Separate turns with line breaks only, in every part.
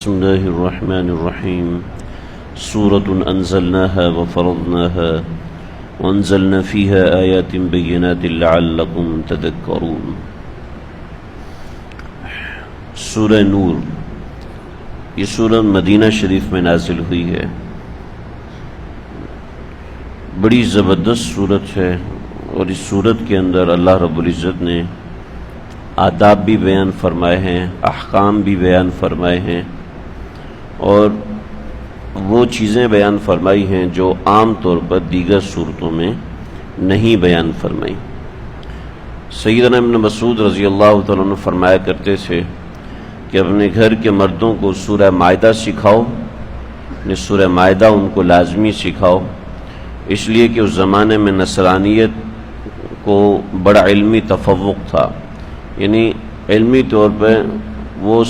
بسم الله الرحمن الرحيم سورة أنزلناها وفرضناها وأنزلنا فيها آيات بينات لعلكم تذكرون۔ سورہ نور، یہ سورہ مدینہ شریف میں نازل ہوئی ہے۔ بڑی زبردست سورت ہے، اور اس سورت کے اندر اللہ رب العزت نے آداب بھی بیان فرمائے ہیں، احکام بھی بیان فرمائے ہیں، اور وہ چیزیں بیان فرمائی ہیں جو عام طور پر دیگر صورتوں میں نہیں بیان فرمائی۔ سیدنا ابن مسعود رضی اللہ تعالیٰ عنہ فرمایا کرتے تھے کہ اپنے گھر کے مردوں کو سورہ مائدہ سکھاؤ، سورہ مائدہ ان کو لازمی سکھاؤ، اس لیے کہ اس زمانے میں نصرانیت کو بڑا علمی تفوق تھا، یعنی علمی طور پہ وہ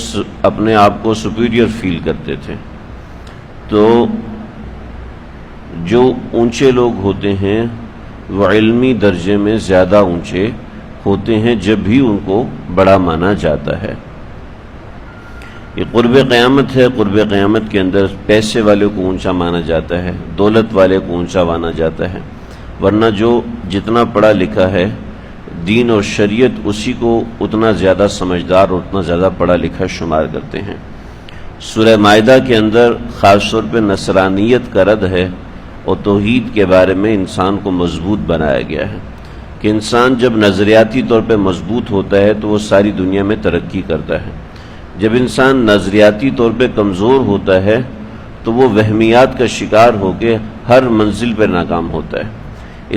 اپنے آپ کو سپیریئر فیل کرتے تھے۔ تو جو اونچے لوگ ہوتے ہیں وہ علمی درجے میں زیادہ اونچے ہوتے ہیں جب بھی ان کو بڑا مانا جاتا ہے۔ یہ قرب قیامت ہے، قرب قیامت کے اندر پیسے والے کو اونچا مانا جاتا ہے، دولت والے کو اونچا مانا جاتا ہے، ورنہ جو جتنا پڑھا لکھا ہے دین اور شریعت اسی کو اتنا زیادہ سمجھدار اور اتنا زیادہ پڑھا لکھا شمار کرتے ہیں۔ سورہ مائدہ کے اندر خاص طور پہ نصرانیت کا رد ہے، اور توحید کے بارے میں انسان کو مضبوط بنایا گیا ہے کہ انسان جب نظریاتی طور پہ مضبوط ہوتا ہے تو وہ ساری دنیا میں ترقی کرتا ہے، جب انسان نظریاتی طور پہ کمزور ہوتا ہے تو وہ وہمیات کا شکار ہو کے ہر منزل پہ ناکام ہوتا ہے۔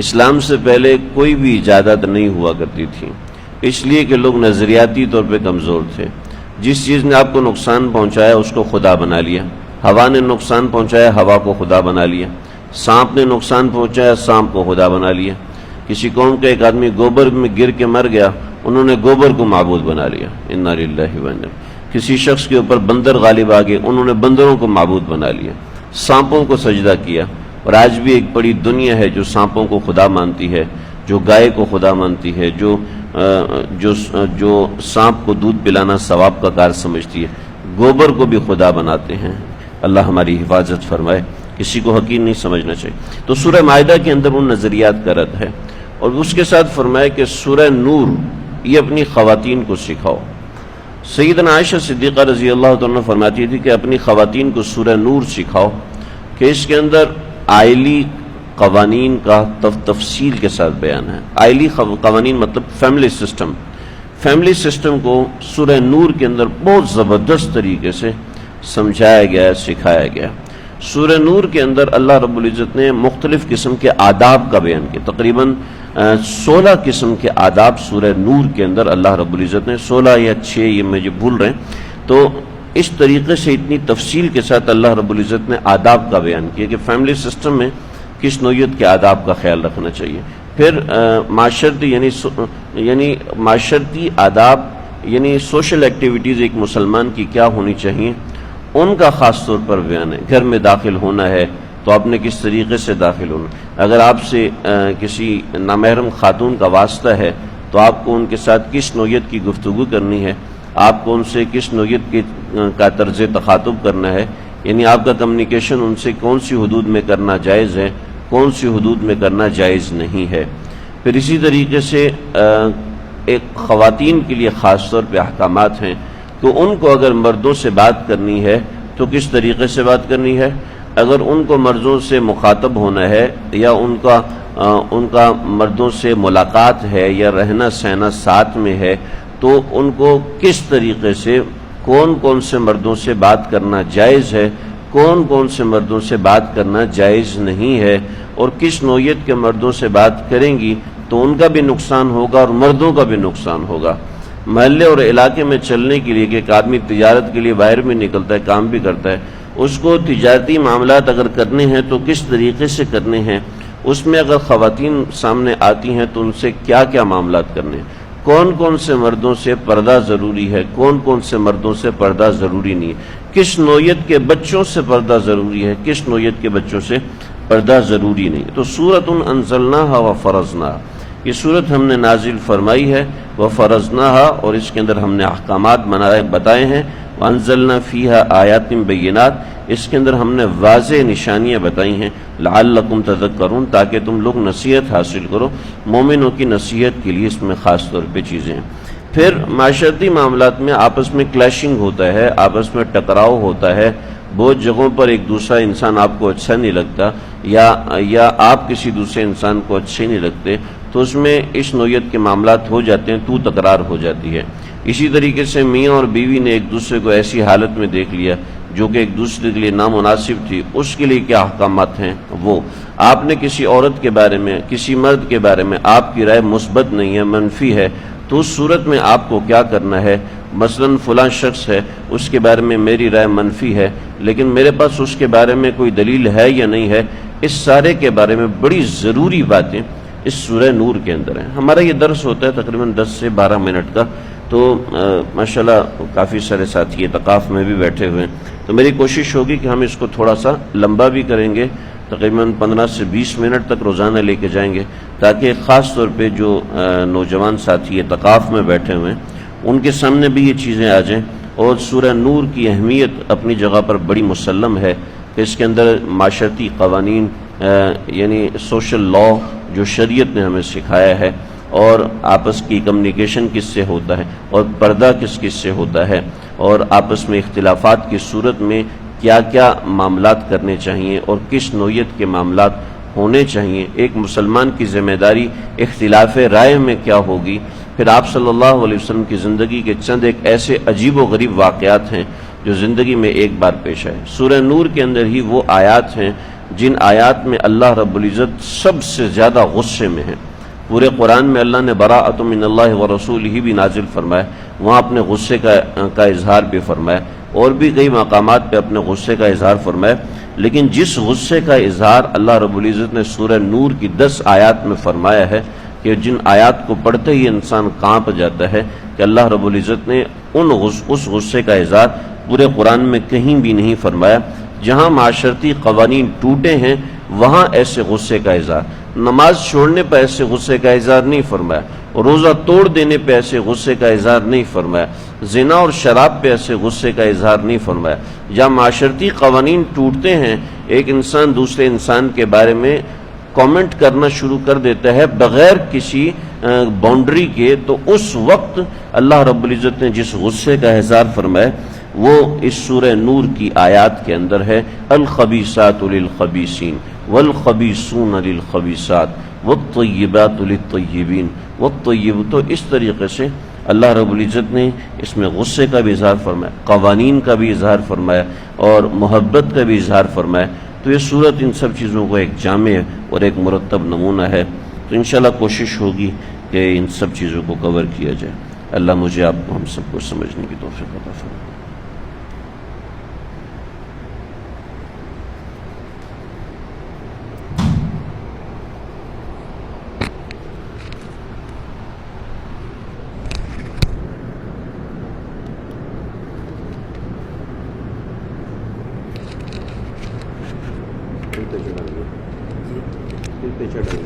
اسلام سے پہلے کوئی بھی ایجادات نہیں ہوا کرتی تھی، اس لیے کہ لوگ نظریاتی طور پہ کمزور تھے۔ جس چیز نے آپ کو نقصان پہنچایا اس کو خدا بنا لیا، ہوا نے نقصان پہنچایا ہوا کو خدا بنا لیا، سانپ نے نقصان پہنچایا سانپ کو خدا بنا لیا۔ کسی قوم کا ایک آدمی گوبر میں گر کے مر گیا، انہوں نے گوبر کو معبود بنا لیا، انا للہ و انا۔ کسی شخص کے اوپر بندر غالب آ گئے، انہوں نے بندروں کو معبود بنا لیا، سانپوں کو سجدہ کیا۔ اور آج بھی ایک بڑی دنیا ہے جو سانپوں کو خدا مانتی ہے، جو گائے کو خدا مانتی ہے، جو سانپ کو دودھ پلانا ثواب کا کار سمجھتی ہے، گوبر کو بھی خدا بناتے ہیں۔ اللہ ہماری حفاظت فرمائے، کسی کو حقیر نہیں سمجھنا چاہیے۔ تو سورہ مائدہ کے اندر ان نظریات کا رد ہے، اور اس کے ساتھ فرمایا کہ سورہ نور یہ اپنی خواتین کو سکھاؤ۔ سیدنا عائشہ صدیقہ رضی اللہ عنہ فرماتی تھی کہ اپنی خواتین کو سورہ نور سکھاؤ، کہ اس کے اندر آئلی قوانین کا تفصیل کے ساتھ بیان ہے۔ آئلی قوانین مطلب فیملی سسٹم کو سورہ نور کے اندر بہت زبردست طریقے سے سمجھایا گیا ہے، سکھایا گیا۔ سورہ نور کے اندر اللہ رب العزت نے مختلف قسم کے آداب کا بیان کیا، تقریباً 16 قسم کے آداب سورہ نور کے اندر اللہ رب العزت نے، 16 یا 6 یہ مجھے بھول رہے ہیں، تو اس طریقے سے اتنی تفصیل کے ساتھ اللہ رب العزت نے آداب کا بیان کیا کہ فیملی سسٹم میں کس نوعیت کے آداب کا خیال رکھنا چاہیے۔ پھر معاشرتی آداب، یعنی سوشل ایکٹیویٹیز ایک مسلمان کی کیا ہونی چاہیے، ان کا خاص طور پر بیان ہے۔ گھر میں داخل ہونا ہے تو آپ نے کس طریقے سے داخل ہونا، اگر آپ سے کسی نامحرم خاتون کا واسطہ ہے تو آپ کو ان کے ساتھ کس نوعیت کی گفتگو کرنی ہے، آپ کو ان سے کس نوعیت کا طرز تخاطب کرنا ہے، یعنی آپ کا کمیونیکیشن ان سے کون سی حدود میں کرنا جائز ہے، کون سی حدود میں کرنا جائز نہیں ہے۔ پھر اسی طریقے سے ایک خواتین کے لیے خاص طور پہ احکامات ہیں کہ ان کو اگر مردوں سے بات کرنی ہے تو کس طریقے سے بات کرنی ہے، اگر ان کو مردوں سے مخاطب ہونا ہے یا ان کا مردوں سے ملاقات ہے یا رہنا سہنا ساتھ میں ہے تو ان کو کس طریقے سے کون کون سے مردوں سے بات کرنا جائز ہے، کون کون سے مردوں سے بات کرنا جائز نہیں ہے، اور کس نوعیت کے مردوں سے بات کریں گی تو ان کا بھی نقصان ہوگا اور مردوں کا بھی نقصان ہوگا۔ محلے اور علاقے میں چلنے کے لیے کہ ایک آدمی تجارت کے لیے باہر بھی نکلتا ہے، کام بھی کرتا ہے، اس کو تجارتی معاملات اگر کرنے ہیں تو کس طریقے سے کرنے ہیں، اس میں اگر خواتین سامنے آتی ہیں تو ان سے کیا کیا معاملات کرنے ہیں، کون کون سے مردوں سے پردہ ضروری ہے، کون کون سے مردوں سے پردہ ضروری نہیں ہے، کس نوعیت کے بچوں سے پردہ ضروری ہے، کس نوعیت کے بچوں سے پردہ ضروری نہیں۔ تو سورۃ انزلناها وفرضناها، یہ سورت ہم نے نازل فرمائی ہے، وفرضناها، اور اس کے اندر ہم نے احکامات بتائے ہیں وانزلنا فیہا آیات بینات، اس کے اندر ہم نے واضح نشانیاں بتائی ہیں، لعلکم تذکرون، تاکہ تم لوگ نصیحت حاصل کرو۔ مومنوں کی نصیحت کے لیے اس میں خاص طور پہ چیزیں ہیں۔ پھر معاشرتی معاملات میں آپس میں کلیشنگ ہوتا ہے، آپس میں ٹکراؤ ہوتا ہے، بہت جگہوں پر ایک دوسرا انسان آپ کو اچھا نہیں لگتا، یا آپ کسی دوسرے انسان کو اچھے نہیں لگتے، تو اس میں اس نوعیت کے معاملات ہو جاتے ہیں، تو تکرار ہو جاتی ہے۔ اسی طریقے سے میاں اور بیوی نے ایک دوسرے کو ایسی حالت میں دیکھ لیا جو کہ ایک دوسرے کے لیے نامناسب تھی، اس کے لیے کیا احکامات ہیں؟ وہ آپ نے کسی عورت کے بارے میں، کسی مرد کے بارے میں آپ کی رائے مثبت نہیں ہے، منفی ہے، تو اس صورت میں آپ کو کیا کرنا ہے؟ مثلا فلاں شخص ہے، اس کے بارے میں میری رائے منفی ہے، لیکن میرے پاس اس کے بارے میں کوئی دلیل ہے یا نہیں ہے، اس سارے کے بارے میں بڑی ضروری باتیں اس سورہ نور کے اندر ہیں۔ ہمارا یہ درس ہوتا ہے تقریباً 10 سے 12 منٹ کا، تو ماشاءاللہ کافی سارے ساتھی اعتکاف میں بھی بیٹھے ہوئے ہیں، تو میری کوشش ہوگی کہ ہم اس کو تھوڑا سا لمبا بھی کریں گے، تقریباً 15 سے 20 منٹ تک روزانہ لے کے جائیں گے، تاکہ خاص طور پہ جو نوجوان ساتھی اعتکاف میں بیٹھے ہوئے ہیں ان کے سامنے بھی یہ چیزیں آ جائیں۔ اور سورہ نور کی اہمیت اپنی جگہ پر بڑی مسلم ہے کہ اس کے اندر معاشرتی قوانین، یعنی سوشل لا جو شریعت نے ہمیں سکھایا ہے، اور آپس کی کمیونیکیشن کس سے ہوتا ہے، اور پردہ کس سے ہوتا ہے، اور آپس میں اختلافات کی صورت میں کیا کیا معاملات کرنے چاہیے اور کس نوعیت کے معاملات ہونے چاہیے، ایک مسلمان کی ذمہ داری اختلاف رائے میں کیا ہوگی۔ پھر آپ صلی اللہ علیہ وسلم کی زندگی کے چند ایک ایسے عجیب و غریب واقعات ہیں جو زندگی میں ایک بار پیش آئے۔ سورہ نور کے اندر ہی وہ آیات ہیں جن آیات میں اللہ رب العزت سب سے زیادہ غصے میں ہیں۔ پورے قرآن میں اللہ نے براءۃ من اللہ ورسولہ بھی نازل فرمایا، وہاں اپنے غصے کا اظہار بھی فرمایا، اور بھی کئی مقامات پہ اپنے غصے کا اظہار فرمایا، لیکن جس غصے کا اظہار اللہ رب العزت نے سورہ نور کی 10 آیات میں فرمایا ہے، کہ جن آیات کو پڑھتے ہی انسان کانپ جاتا ہے، کہ اللہ رب العزت نے اس غصے کا اظہار پورے قرآن میں کہیں بھی نہیں فرمایا۔ جہاں معاشرتی قوانین ٹوٹے ہیں وہاں ایسے غصے کا اظہار، نماز چھوڑنے پہ ایسے غصے کا اظہار نہیں فرمایا، روزہ توڑ دینے پہ ایسے غصے کا اظہار نہیں فرمایا، زنا اور شراب پہ ایسے غصے کا اظہار نہیں فرمایا۔ جہاں معاشرتی قوانین ٹوٹتے ہیں، ایک انسان دوسرے انسان کے بارے میں کامنٹ کرنا شروع کر دیتا ہے بغیر کسی باؤنڈری کے، تو اس وقت اللہ رب العزت نے جس غصے کا اظہار فرمایا وہ اس سورہ نور کی آیات کے اندر ہے، الخبیثات للخبیثین والخبیثون للخبیثات والطیبات للطیبین والطیب۔ تو اس طریقے سے اللہ رب العزت نے اس میں غصے کا بھی اظہار فرمایا، قوانین کا بھی اظہار فرمایا، اور محبت کا بھی اظہار فرمایا۔ تو یہ صورت ان سب چیزوں کو ایک جامع اور ایک مرتب نمونہ ہے۔ تو انشاءاللہ کوشش ہوگی کہ ان سب چیزوں کو کور کیا جائے۔ اللہ مجھے آپ کو ہم سب کو سمجھنے کی توفیق عطا فرمائے۔ پہ چڑھا